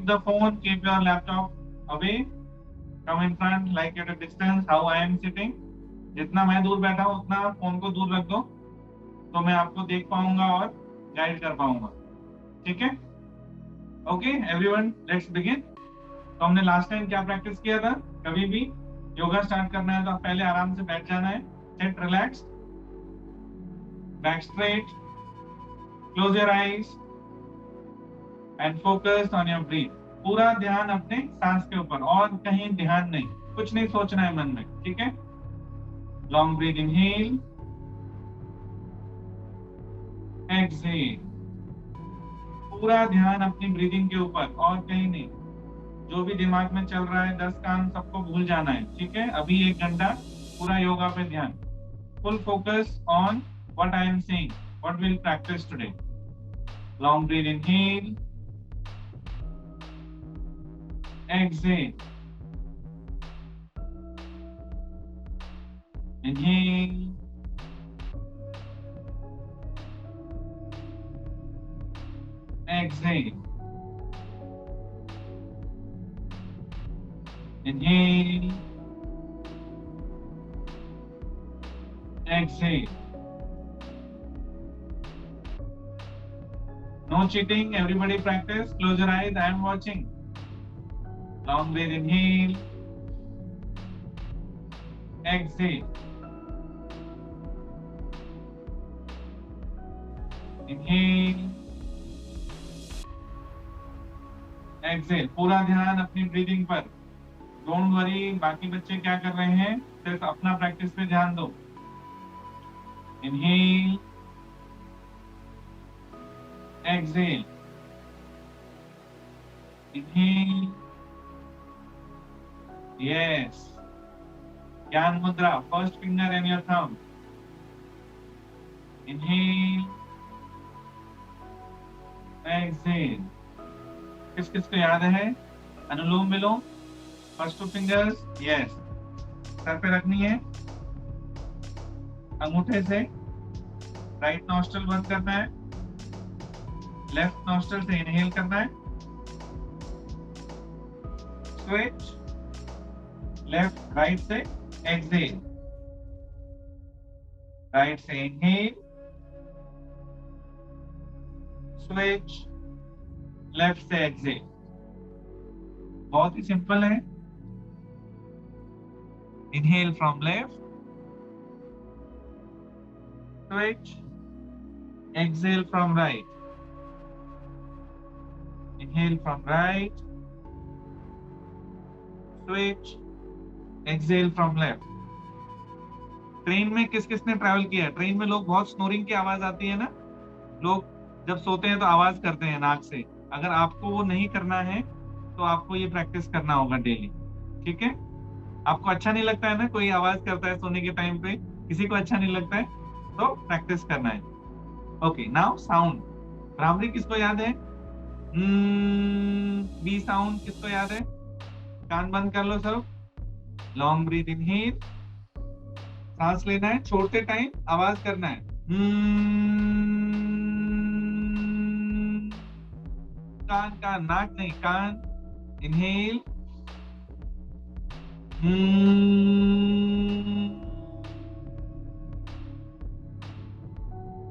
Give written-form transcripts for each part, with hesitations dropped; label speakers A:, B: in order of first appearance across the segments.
A: keep the phone, keep your laptop away, come in front like at a distance how I am sitting. जितना मैं दूर बैठा हूँ उतना फोन को दूर रख दो, तो मैं आपको देख पाऊंगा और गाइड कर पाऊंगा, ठीक है? Okay everyone, let's begin. तो हमने लास्ट टाइम क्या प्रैक्टिस किया था? कभी भी योगा स्टार्ट करना है तो पहले आराम से बैठ जाना है, seat relax, back straight, close your eyes and focus on your breathe. पूरा ध्यान अपने सांस के ऊपर, और कहीं ध्यान नहीं, कुछ नहीं सोचना है मन में, ठीक है? Long breath, inhale, exhale. पूरा ध्यान अपनी ब्रीदिंग के ऊपर और कहीं नहीं। जो भी दिमाग में चल रहा है 10 काम सबको भूल जाना है, ठीक है? अभी 1 घंटा पूरा योगा पे ध्यान, full focus on what I am saying, what will practice today. Long breath, inhale, exhale, inhale, exhale, inhale, exhale. No cheating, everybody practice. Close your eyes, I am watching. Long breath, inhale, exhale, inhale, exhale. पूरा ध्यान अपनी breathing पर, don't worry बाकी बच्चे क्या कर रहे हैं, सिर्फ अपना प्रैक्टिस पे ध्यान दो। इनहेल, एक्सहेल, इनहेल, यस, ज्ञान मुद्रा, first finger and your thumb, inhale, exhale. किस किस को याद है अनुलोम विलोम? फर्स्ट 2 फिंगर्स, यस, सर पे रखनी है, अंगूठे से राइट नॉस्ट्रल बंद करना है, लेफ्ट नॉस्ट्रल से इनहेल करना है, स्विच, लेफ्ट राइट से एक्सहेल, राइट से इनहेल, स्विच, लेफ्ट से एक्सहेल। बहुत ही सिंपल है। Inhale from left, switch, exhale from right, inhale from right, switch, exhale from left। Train में किस किसने ट्रैवल किया? ट्रेन में लोग बहुत स्नोरिंग की आवाज आती है ना, लोग जब सोते हैं तो आवाज करते हैं नाक से। अगर आपको वो नहीं करना है तो आपको ये प्रैक्टिस करना होगा डेली, ठीक है? आपको अच्छा नहीं लगता है ना कोई आवाज करता है सोने के टाइम पे, किसी को अच्छा नहीं लगता है, तो प्रैक्टिस करना है। Okay, now sound. भ्रामरी किसको याद है? बी साउंड किसको याद है? कान बंद कर लो सब, लॉन्ग ब्रीथ, इनहेल, सांस लेना है, छोड़ते टाइम आवाज करना है, कान का, नाक नहीं, कान, inhale,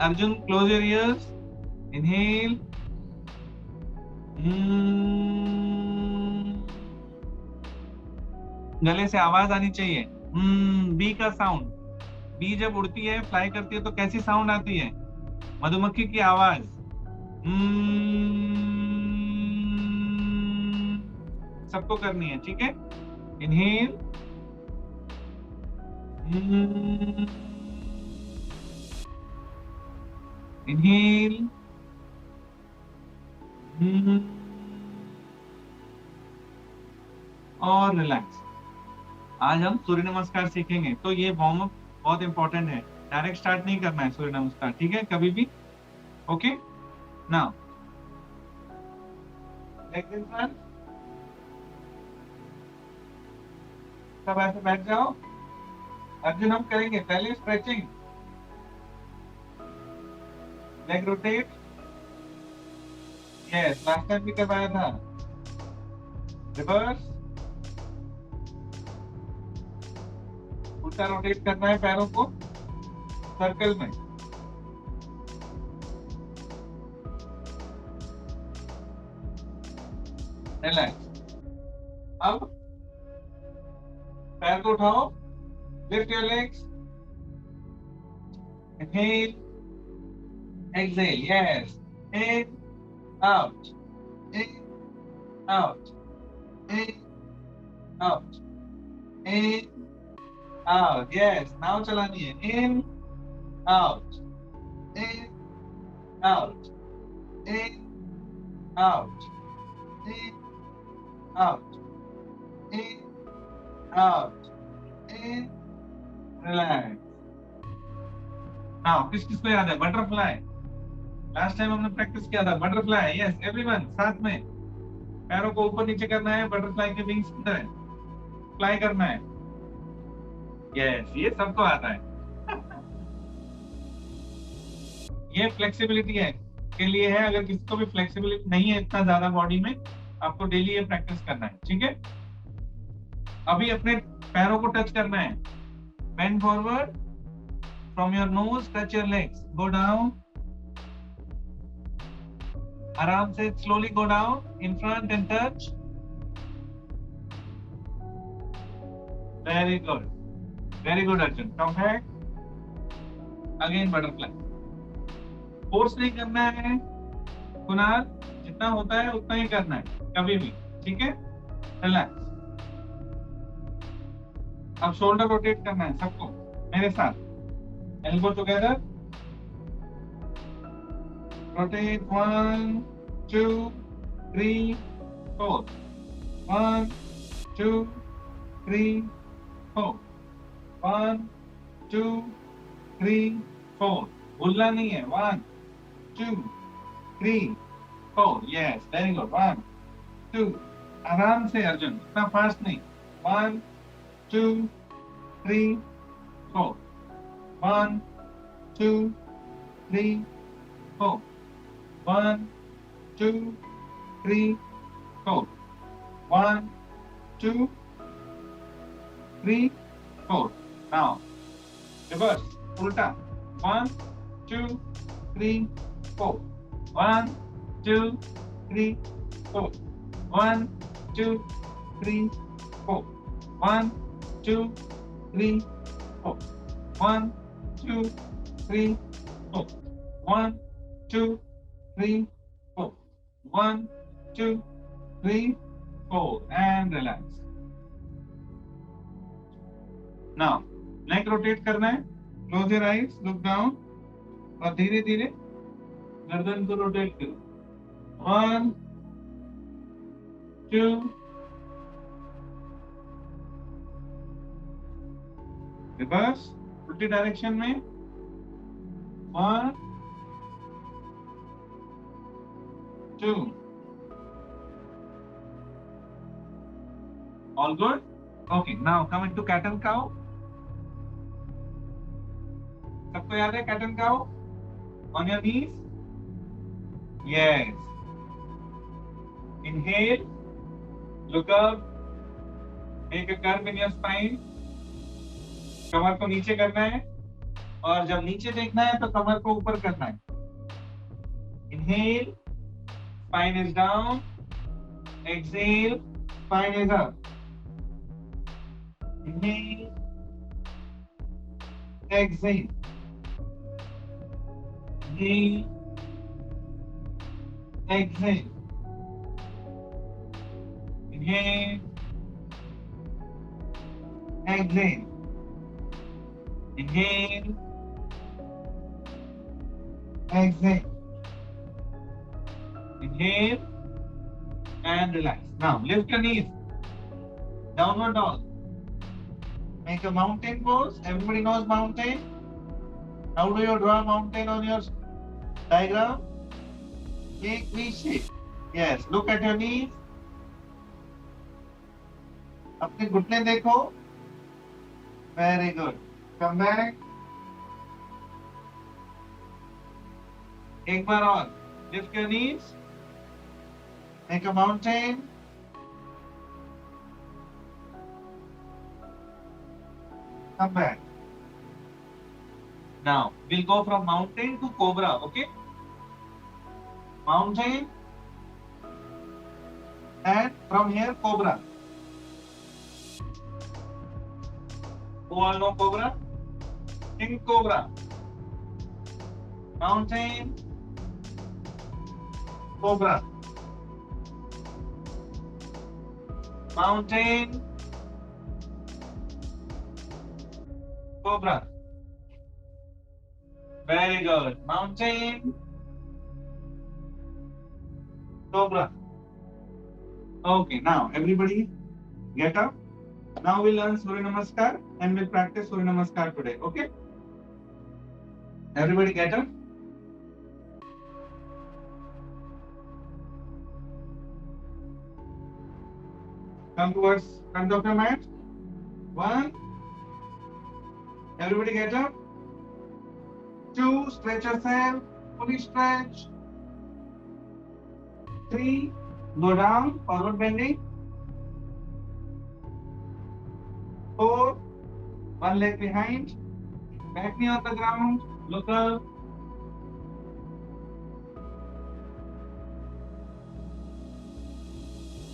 A: Arjun close your ears, inhale, गले से आवाज आनी चाहिए, बी का साउंड। बी जब उड़ती है, फ्लाई करती है तो कैसी साउंड आती है? मधुमक्खी की आवाज, सबको करनी है, ठीक है? इनहेल, इनहेल, और रिलैक्स। आज हम सूर्य नमस्कार सीखेंगे, तो ये वार्म अप बहुत इंपॉर्टेंट है। डायरेक्ट स्टार्ट नहीं करना है सूर्य नमस्कार, ठीक है? कभी भी। Okay, now legs in front, सब ऐसे बैठ जाओ। अर्जुन हम करेंगे पहले stretching, leg rotate, yes, last time भी करवाया था। रिवर्स, उल्टा रोटेट करना है पैरों को सर्कल में। रिलैक्स। अब पैर को उठाओ, lift your legs, inhale, exhale, yes, in, out, in, out, in, out, in, out, yes, now चलानी है, in, out, in, out, in, out, in, out, in, out, in, relax. Now किसको याद है बटरफ्लाई? लास्ट टाइम हमने practice किया था butterfly. Yes everyone, साथ में पैरों को ऊपर नीचे करना है, बटरफ्लाई के विंग्स की तरह फ्लाई करना है। यस, ये सबको आता है। ये फ्लेक्सिबिलिटी है के लिए है, अगर किसी को भी फ्लेक्सिबिलिटी नहीं है इतना ज्यादा बॉडी में, आपको डेली ये प्रैक्टिस करना है, ठीक है। अभी अपने पैरों को टच करना है, bend forward, from your nose touch your legs, go down, आराम से slowly go down in front end touch. Very good, very good Arjun, come back, again butterfly. Force नहीं करना है कुणाल, जितना होता है उतना ही करना है कभी भी, ठीक है। रिलैक्स। अब शोल्डर रोटेट करना है सबको मेरे साथ, एल्बो टुगेदर, रोटेट 1 2 3 4, 1 2 3 4, 1 2 3 4, भूलना नहीं है, 1 2 3 4, यस वेरी गुड, 1 2, आराम से अर्जुन, इतना फास्ट नहीं, 1 2 3 4, 1 2 3 4, 1 2 3 4, 1 2 3 4, now reverse, उल्टा, 1 2 3 4, 1 2 3 4, 1 2 3 4, 1 2 3 4, 1 2 3 4, 1 2 3 4, 1 2 3 4, and relax. Now neck rotate करना है, close your eyes, look down, और धीरे धीरे गर्दन को रोटेट करो, 1 2 रिवर्स, उल्टी डायरेक्शन में, 1 2, all good? Okay, now come into cat and cow. सबको याद है cat and cow? On your knees, yes, inhale, look up, make a curve in your spine, कमर को नीचे करना है, और जब नीचे देखना है तो कमर को ऊपर करना है। Inhale, spine is down, exhale, spine is up, inhale, exhale, inhale, exhale, inhale, exhale, inhale, exhale, inhale, and relax. Now lift your knees, downward dog, make a mountain pose. Everybody knows mountain. How do you draw a mountain on your diagram? Make V shape. Yes, look at your knees. अपने घुटने देखो. Very good. Come back. एक बार और. Lift your knees. Make a mountain. Come back. Now we'll go from mountain to cobra. Okay. Mountain, and from here cobra. Who all know cobra? King cobra. Mountain, cobra. Mountain, cobra. Very good. Mountain, cobra. Okay, now everybody get up. Now we'll learn Surya Namaskar and we'll practice Surya Namaskar today. Okay? Everybody get up. Come towards front of your mat. 1. Everybody get up. 2. Stretch yourself. Fully stretch. 3. Go down. Forward bending. 4. One leg behind. Back knee on the ground. Look up.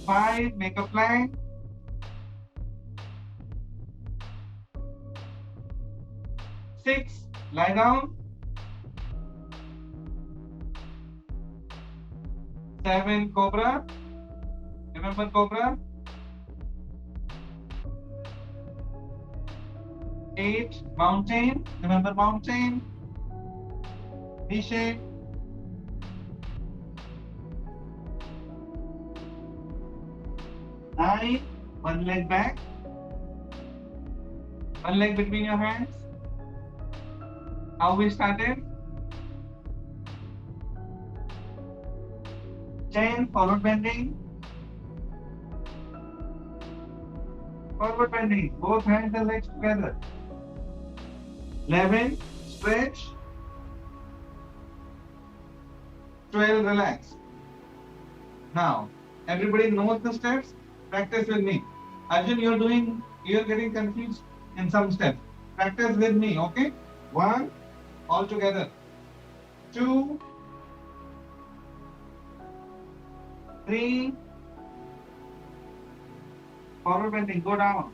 A: 5. Make a plank. 6. Lie down. 7. Cobra. Remember cobra. 8. Mountain. Remember mountain. V shape. 9. One leg back. One leg between your hands. How we started? 10. Forward bending. Forward bending. Both hands and legs together. 11. Stretch. 12. Relax. Now, everybody knows the steps. Practice with me. Arjun, you're getting confused in some steps. Practice with me, okay? 1. All together. 2. 3. Forward bending, go down.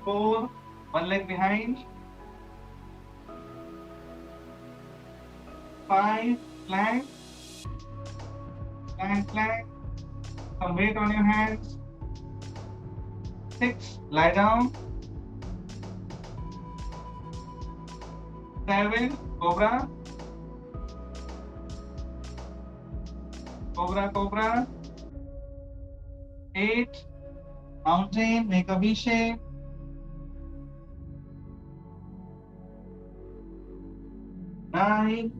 A: 4. One leg behind. 5. Plank. Plank. Some weight on your hands. 6. Lie down. 7. Cobra. Cobra. 8. Mountain. Make a V shape. 9.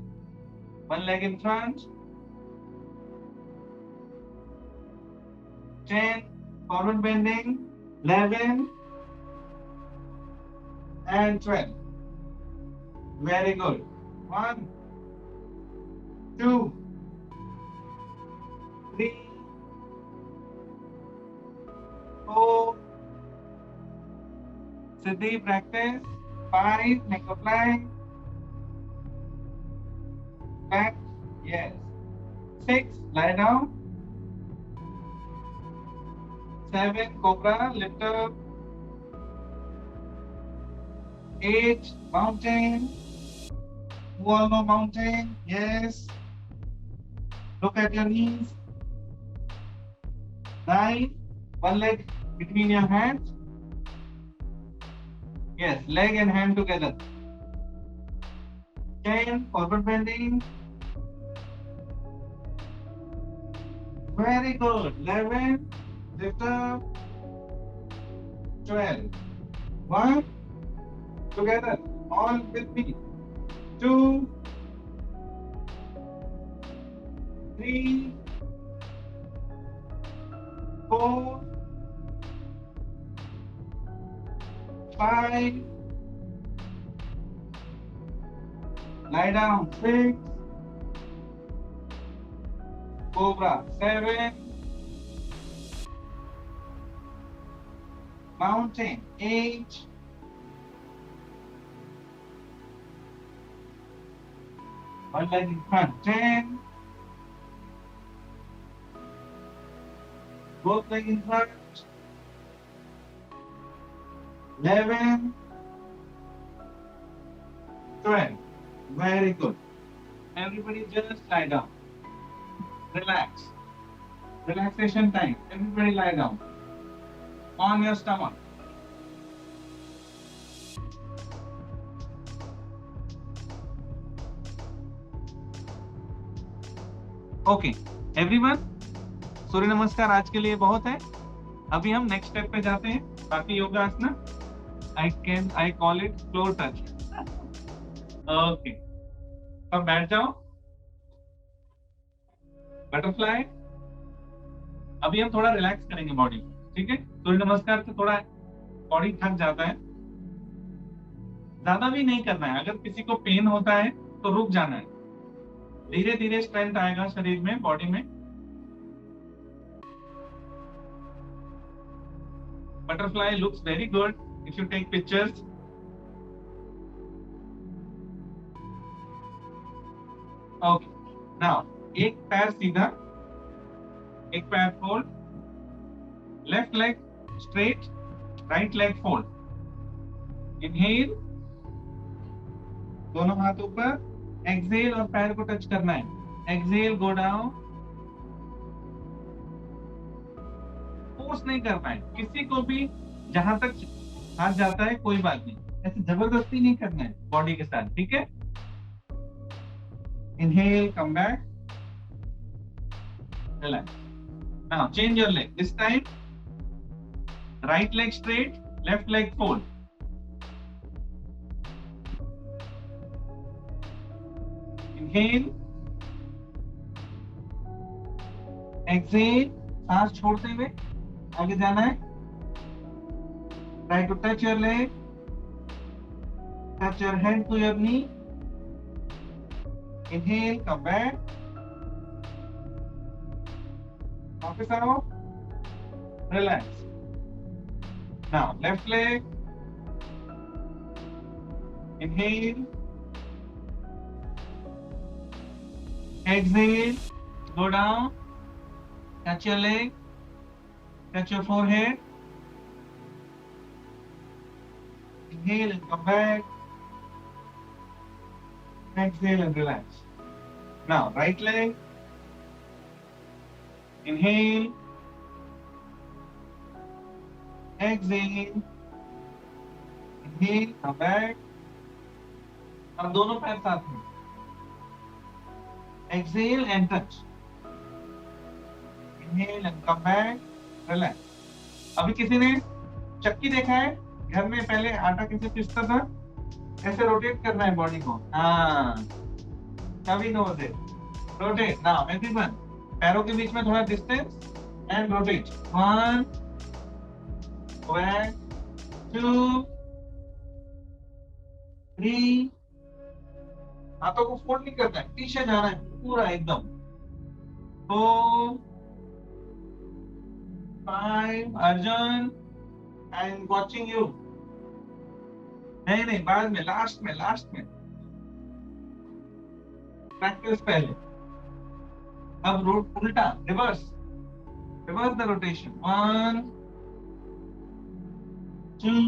A: One leg in front. 10. Forward bending. 11. And 12. Very good. 1, 2, 3, 4. Siddhi, practice. 5. Make a plank. Back. Yes. 6. Lie down. 7. Cobra. Lift up. 8. Mountain. Who all know mountain? Yes. Look at your knees. 9. One leg between your hands. Yes, leg and hand together. 10. Forward bending. Very good. 11. Lift up. 12. 1. Together. All with me. 2. 3. 4. 5. Lie down. 6. Cobra. 7. mountain, 8. One leg in front, 10. Both leg in front, 11. 12. Very good. Everybody just lie down. Relax. Relaxation time. Everybody lie down. On your stomach. Okay everyone, Surya Namaskar आज के लिए बहुत है। अभी हम next step पे जाते हैं। बाकी yoga asana I call it floor touch. Okay, अब बैठ जाओ। बटरफ्लाई। अभी हम थोड़ा रिलैक्स करेंगे बॉडी, ठीक है। सूर्य नमस्कार से थोड़ा बॉडी थक जाता है, ज्यादा भी नहीं करना है। अगर किसी को पेन होता है तो रुक जाना है, धीरे धीरे स्ट्रेंथ आएगा शरीर में, बॉडी में। Butterfly looks very good if you take pictures. Okay, now एक पैर सीधा, एक पैर fold, left leg straight, right leg fold. Inhale, दोनों हाथ ऊपर। एक्सहेल और पैर को टच करना है। Exhale, go down. फोर्स नहीं करना है किसी को भी, जहां तक हाथ जाता है कोई बात नहीं, ऐसे जबरदस्ती नहीं करना है बॉडी के साथ, ठीक है। Inhale, come back, relax. Now change your leg, this time right leg straight, left leg fold. Inhale, exhale, सांस छोड़ते हुए आगे जाना है। Try to touch your leg, touch your hand to your knee. Inhale, come back, वापस आओ, relax. Now left leg, inhale, exhale, go down, touch your leg, touch your forehead. Inhale and come back. Exhale and relax. Now, right leg. Inhale. Exhale. Inhale, come back. अब दोनों पैर साथ में। Exhale and touch. Inhale and come back. Relax. अभी किसी ने चक्की देखा है घर में? पहले आटा कैसे पीसता था? ऐसे रोटेट करना है बॉडी को। हाँ, सभी नोज है। रोटेट। नाउ एवरीवन, पैरों के बीच में थोड़ा डिस्टेंस एंड रोटेट। 1, 2, 3। हाथों को फोल्ड नहीं करना है, पीछे जाना है पूरा एकदम। 4, 5, Arjun, I am watching you. नहीं, बाद में, लास्ट में प्रैक्टिस पहले। अब रोट उल्टा, reverse the rotation. 1, 2,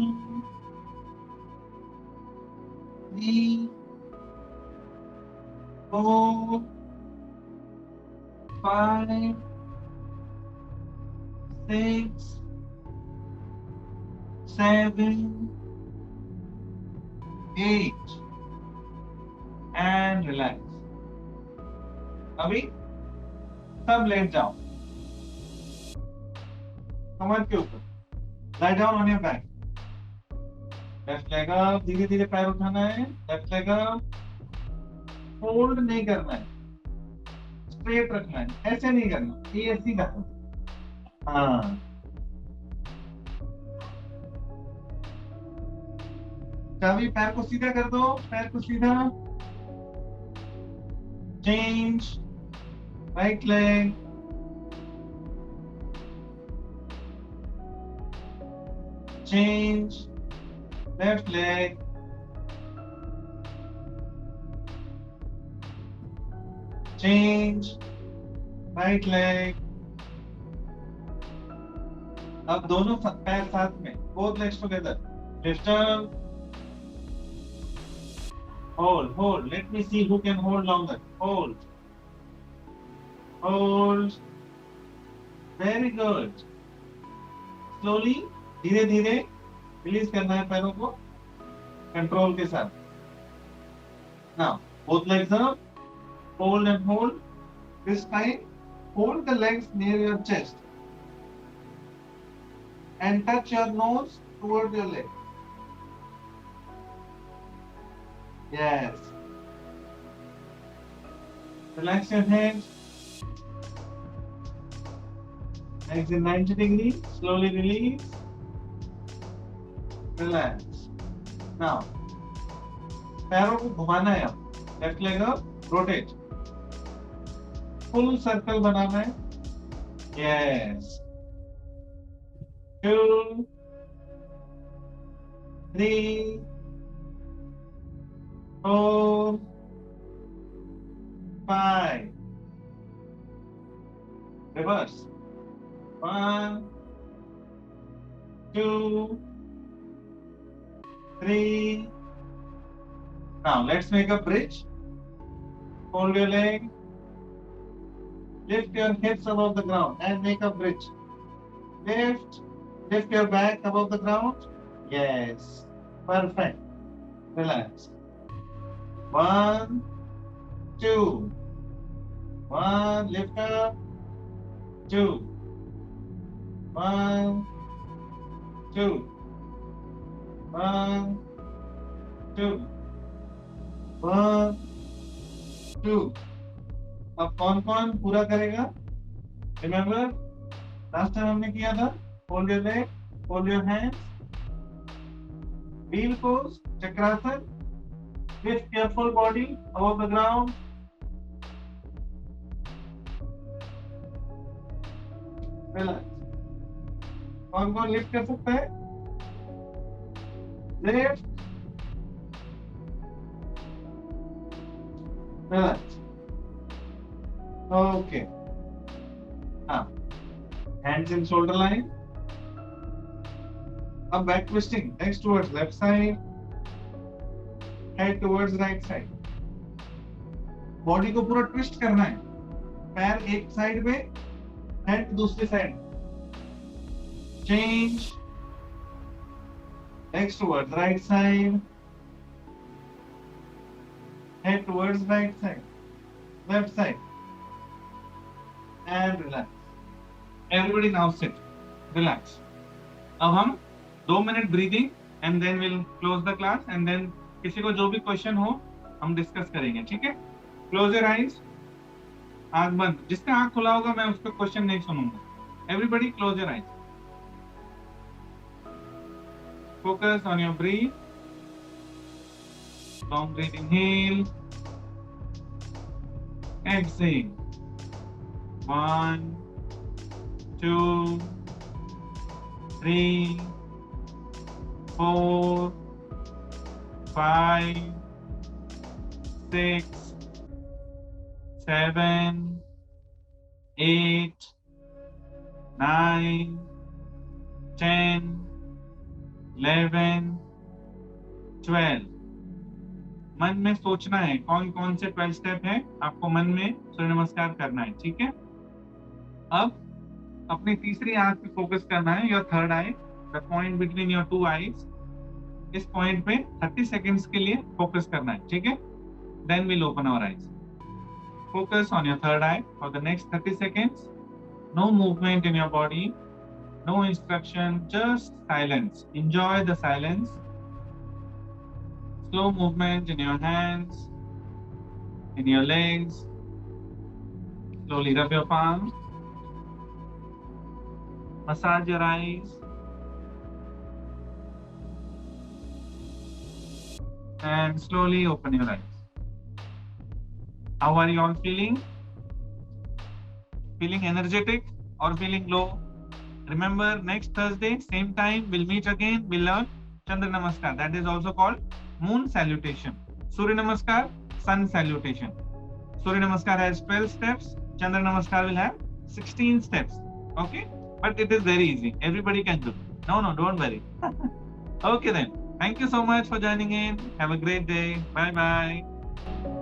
A: 3, 4, 5, 6, 7, 8 and relax. अभी सब लेट जाओ कमर के ऊपर। lie down on your back. Left leg up, धीरे धीरे पैर उठाना है। लेफ्ट लेग अप, फोल्ड नहीं करना है, स्ट्रेट रखना है, ऐसे नहीं करना, ये सीधा। हाँ, चाबी पैर को सीधा कर दो, पैर को सीधा। Change, right leg change, left leg, change, right leg. अब दोनों पैर साथ में, both legs together. Lift up, hold. Let me see who can hold longer. Hold. Very good. Slowly, धीरे धीरे रिलीज करना है पैरों को कंट्रोल के साथ. Now, both legs up, hold and hold. This time, hold the legs near your chest and touch your nose towards your leg. Yes. Relax your hands. Legs in 90 degrees. Slowly release. Relax. Now, पैरों को घुमाना है अब. Left leg up, rotate. Full circle बनाना है. Yes. 2, 3, 4, 5. Reverse. 1, 2, 3. Now let's make a bridge. Hold your leg. Lift your hips above the ground and make a bridge. Lift your back above the ground. Yes. Perfect. Relax. 1, 2. 1, lift up. 2. 1, 2. 1, 2. 1, 2. अब कौन कौन पूरा करेगा? Remember, last time हमने किया था. Hold your leg, hold your hands. Wheel pose, Chakrasan. Lift your full body above the ground. Relax. कौन कौन लिफ्ट कर सकता है? Lift. Relax. Okay. Hands in shoulder line. Up back twisting. Legs towards left side. Head towards right side. Body को पूरा twist करना है. पैर एक साइड पे, हेड दूसरी side. Change. Legs towards right side. Head towards right side. Left side. And relax. Everybody now sit. Relax. अब हम 2 minute breathing and then we'll close the class and then किसी को जो भी क्वेश्चन हो हम डिस्कस करेंगे. ठीक है? Close your eyes. आँख बंद. जिसका आँख खुला होगा मैं उसका क्वेश्चन नहीं सुनूंगा. Everybody close your eyes. Focus on your breath. Long breath, inhale. Exhale. 1, 2, 3, 4, 5, 6, 7, 8, 9, 10, 11, 12. मन में सोचना है कौन कौन से 12 स्टेप है. आपको मन में सूर्य नमस्कार करना है. ठीक है? अब अपनी तीसरी आंख पे फोकस करना है. Your third I, the point between your 2 eyes. इस पॉइंट पे 30 सेकेंड्स के लिए फोकस करना है. ठीक है? Then will open our eyes. Focus on your third eye for the next 30 seconds. No movement in your body, no instruction, just silence. Enjoy the silence. Slow movement in your hands, in your legs. Slowly rub your palms. Massage your eyes. And slowly open your eyes. How are you all feeling? Feeling energetic or feeling low? Remember, next Thursday, same time, we'll meet again. We'll learn Chandra Namaskar. That is also called Moon Salutation. Surya Namaskar, Sun Salutation. Surya Namaskar has 12 steps. Chandra Namaskar will have 16 steps. Okay? But it is very easy. Everybody can do. No, don't worry. Okay then. Thank you so much for joining in. Have a great day. Bye-bye.